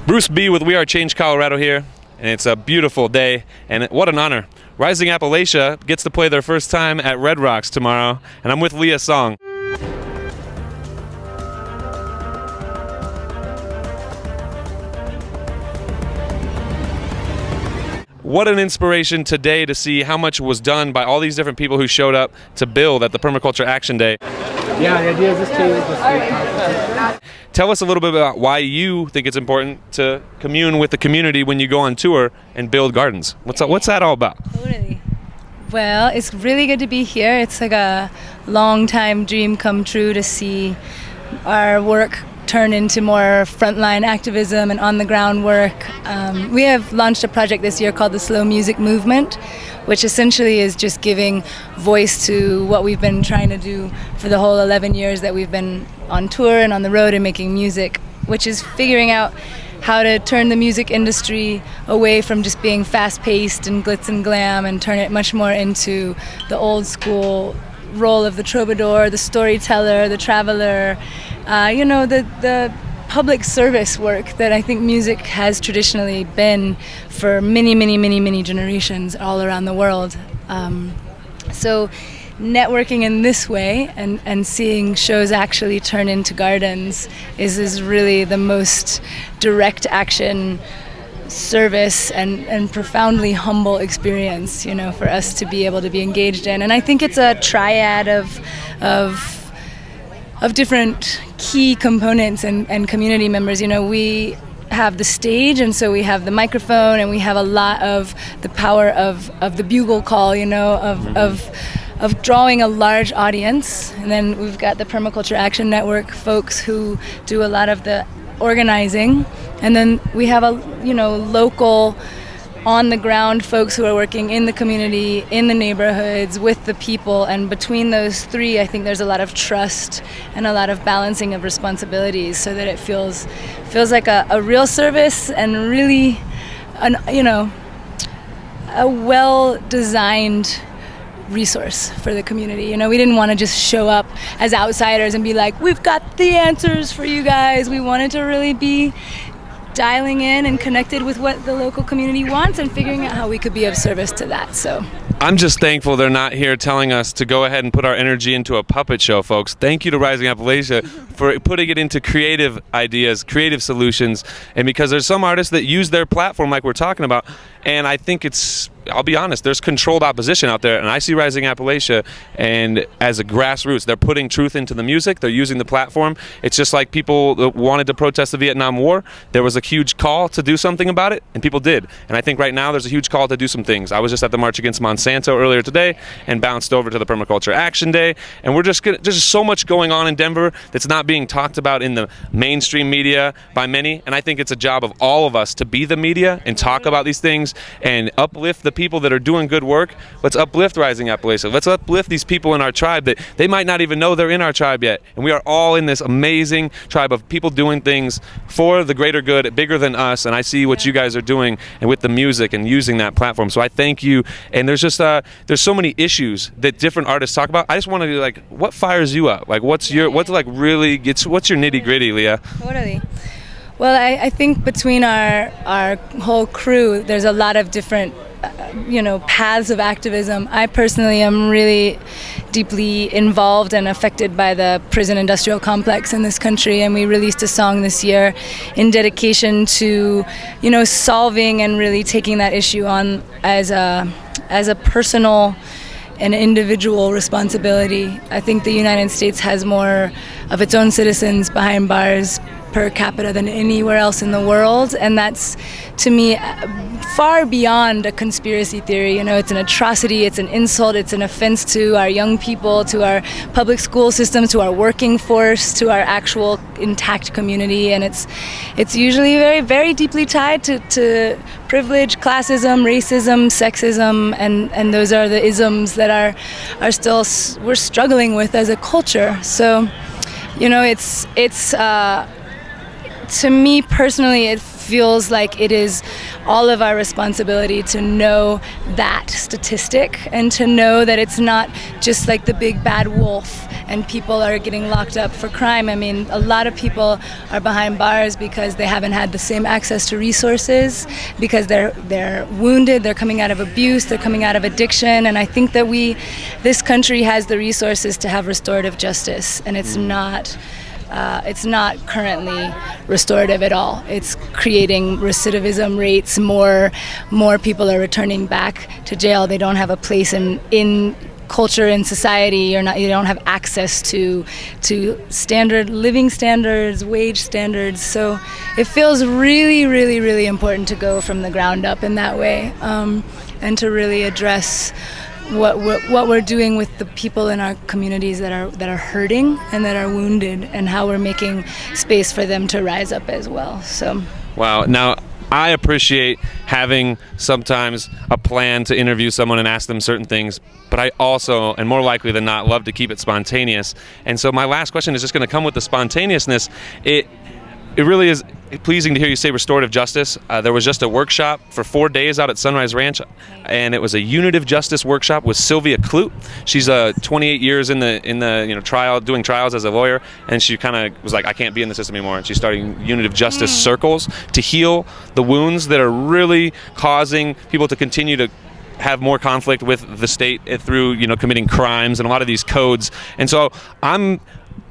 Bruce B. with We Are Change Colorado here, and it's a beautiful day, and what an honor. Rising Appalachia gets to play their first time at Red Rocks tomorrow, and I'm with Leah Song. What an inspiration today to see how much was done by all these different people who showed up to build at the Permaculture Action Day. Yeah, the idea is just to Tell us a little bit about why you think it's important to commune with the community when you go on tour and build gardens. What's that all about? Totally. Well, it's really good to be here. It's like a long time dream come true to see our work turn into more frontline activism and on-the-ground work. We have launched a project this year called the Slow Music Movement, which essentially is just giving voice to what we've been trying to do for the whole 11 years that we've been on tour and on the road and making music, which is figuring out how to turn the music industry away from just being fast-paced and glitz and glam and turn it much more into the old school role of the troubadour, the storyteller, the traveler, the public service work that I think music has traditionally been for many generations all around the world. So networking in this way and seeing shows actually turn into gardens is really the most direct action service and profoundly humble experience, for us to be able to be engaged in. And I think it's a triad of different key components and community members. We have the stage, and so we have the microphone, and we have a lot of the power of the bugle call, of drawing a large audience. And then we've got the Permaculture Action Network folks who do a lot of the organizing. And then we have a local on-the-ground folks who are working in the community, in the neighborhoods, with the people. And between those three, I think there's a lot of trust and a lot of balancing of responsibilities so that it feels like a real service and really a well-designed resource for the community. We didn't want to just show up as outsiders and be like, we've got the answers for you guys. We wanted to really be dialing in and connected with what the local community wants and figuring out how we could be of service to that. So I'm just thankful they're not here telling us to go ahead and put our energy into a puppet show, folks. Thank you to Rising Appalachia for putting it into creative ideas, creative solutions, and because there's some artists that use their platform like we're talking about, and I think I'll be honest, there's controlled opposition out there, and I see Rising Appalachia and as a grassroots, they're putting truth into the music, they're using the platform. It's just like people that wanted to protest the Vietnam War. There was a huge call to do something about it, and people did. And I think right now there's a huge call to do some things. I was just at the March Against Monsanto earlier today and bounced over to the Permaculture Action Day, and there's just so much going on in Denver that's not being talked about in the mainstream media by many, and I think it's a job of all of us to be the media and talk about these things and uplift the people that are doing good work. Let's uplift Rising Appalachia. Let's uplift these people in our tribe that they might not even know they're in our tribe yet. And we are all in this amazing tribe of people doing things for the greater good, bigger than us. And I see what you guys are doing and with the music and using that platform. So I thank you. And there's just there's so many issues that different artists talk about. I just want to be what fires you up? What's your nitty gritty, Leah? Totally. Well, I think between our whole crew, there's a lot of different paths of activism. I personally am really deeply involved and affected by the prison industrial complex in this country, and we released a song this year in dedication to solving and really taking that issue on as a personal and individual responsibility. I think the United States has more of its own citizens behind bars per capita than anywhere else in the world, and that's, to me, far beyond a conspiracy theory. It's an atrocity, it's an insult, it's an offense to our young people, to our public school system, to our working force, to our actual intact community, and it's usually very, very deeply tied to privilege, classism, racism, sexism, and those are the isms that are still we're struggling with as a culture. So, it's to me personally, it feels like it is all of our responsibility to know that statistic and to know that it's not just like the big bad wolf and people are getting locked up for crime. I mean, a lot of people are behind bars because they haven't had the same access to resources, because they're wounded, they're coming out of abuse, they're coming out of addiction, and I think that this country has the resources to have restorative justice, and it's not currently restorative at all. It's creating recidivism rates. More people are returning back to jail. They don't have a place in culture and society. You don't have access to standard living standards, wage standards. So it feels really, really, really important to go from the ground up in that way, and to really address what we're doing with the people in our communities that are hurting and that are wounded, and how we're making space for them to rise up as well. So wow. Now, I appreciate having sometimes a plan to interview someone and ask them certain things, but I also, and more likely than not, love to keep it spontaneous. And so my last question is just going to come with the spontaneousness. It really is pleasing to hear you say restorative justice. There was just a workshop for 4 days out at Sunrise Ranch, and it was a unitive justice workshop with Sylvia Clute. She's 28 years in the trial, doing trials as a lawyer, and she kind of was like, I can't be in the system anymore, and she's starting unitive justice circles to heal the wounds that are really causing people to continue to have more conflict with the state through committing crimes and a lot of these codes. And so I'm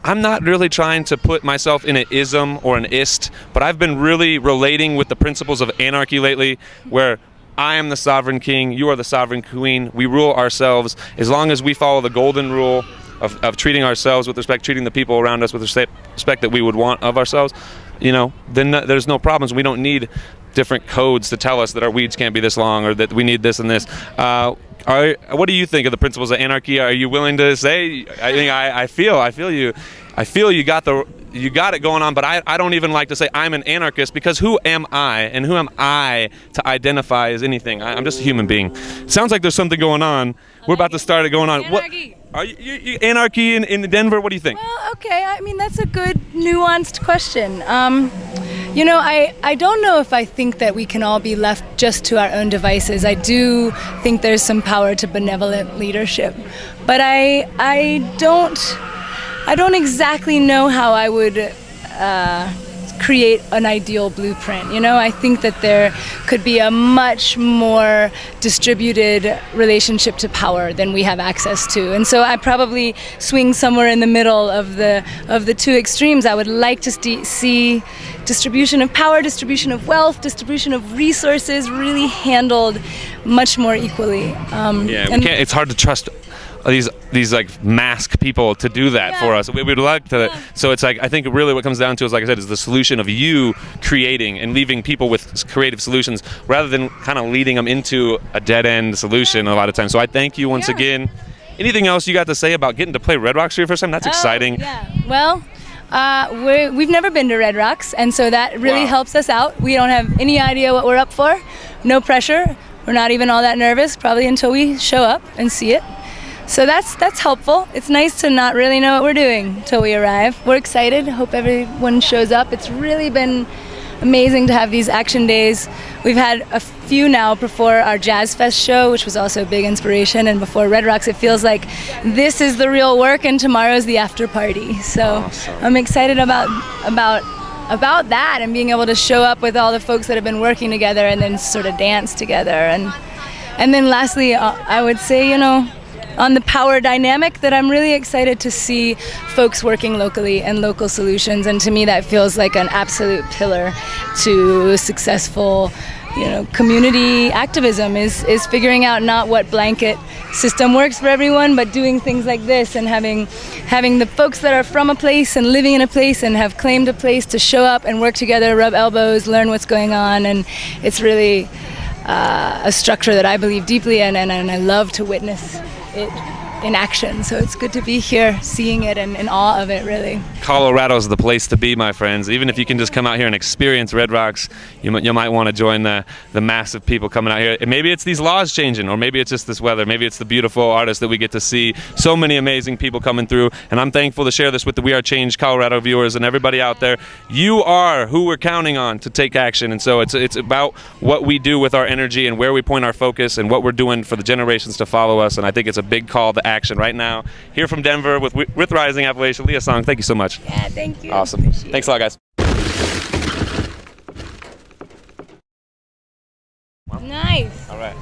not really trying to put myself in an ism or an ist, but I've been really relating with the principles of anarchy lately, where I am the sovereign king, you are the sovereign queen, we rule ourselves. As long as we follow the golden rule of treating ourselves with respect, treating the people around us with respect that we would want of ourselves, then there's no problems. We don't need different codes to tell us that our weeds can't be this long or that we need this and this. What do you think of the principles of anarchy? Are you willing to say? I feel you. I feel you got it going on, but I don't even like to say I'm an anarchist, because who am I, and who am I to identify as anything? I'm just a human being. Sounds like there's something going on. We're about to start it going on. Anarchy. Are you anarchy in Denver? What do you think? Well, okay. I mean, that's a good nuanced question. I don't know if I think that we can all be left just to our own devices. I do think there's some power to benevolent leadership, but I don't exactly know how I would create an ideal blueprint. I think that there could be a much more distributed relationship to power than we have access to, and so I probably swing somewhere in the middle of the two extremes. I would like to see distribution of power, distribution of wealth, distribution of resources really handled much more equally. It's hard to trust these like mask people to do that for us. We would like to. Yeah. So it's like, I think really what comes down to is, like I said, is the solution of you creating and leaving people with creative solutions rather than kind of leading them into a dead end solution a lot of times. So I thank you once again. Anything else you got to say about getting to play Red Rocks for your first time? That's exciting. Yeah. Well, we've never been to Red Rocks, and so that really helps us out. We don't have any idea what we're up for. No pressure. We're not even all that nervous, probably until we show up and see it. So that's helpful. It's nice to not really know what we're doing until we arrive. We're excited. Hope everyone shows up. It's really been amazing to have these action days. We've had a few now before our Jazz Fest show, which was also a big inspiration, and before Red Rocks. It feels like this is the real work and tomorrow's the after party. So awesome. I'm excited about that, and being able to show up with all the folks that have been working together and then sort of dance together. And then lastly, I would say, on the power dynamic, that I'm really excited to see folks working locally and local solutions, and to me that feels like an absolute pillar to successful community activism is figuring out not what blanket system works for everyone, but doing things like this and having the folks that are from a place and living in a place and have claimed a place to show up and work together, rub elbows, learn what's going on. And it's really a structure that I believe deeply in, and I love to witness it in action. So it's good to be here, seeing it and in awe of it, really. Colorado's the place to be, my friends. Even if you can just come out here and experience Red Rocks, you might want to join the massive people coming out here. And maybe it's these laws changing, or maybe it's just this weather. Maybe it's the beautiful artists that we get to see. So many amazing people coming through, and I'm thankful to share this with the We Are Change Colorado viewers and everybody out there. You are who we're counting on to take action, and so it's about what we do with our energy and where we point our focus and what we're doing for the generations to follow us. And I think it's a big call to action right now. Here from Denver with Rising Appalachia, Leah Song. Thank you so much. Yeah, thank you. Awesome. Appreciate Thanks a lot, guys. it. Nice. All right.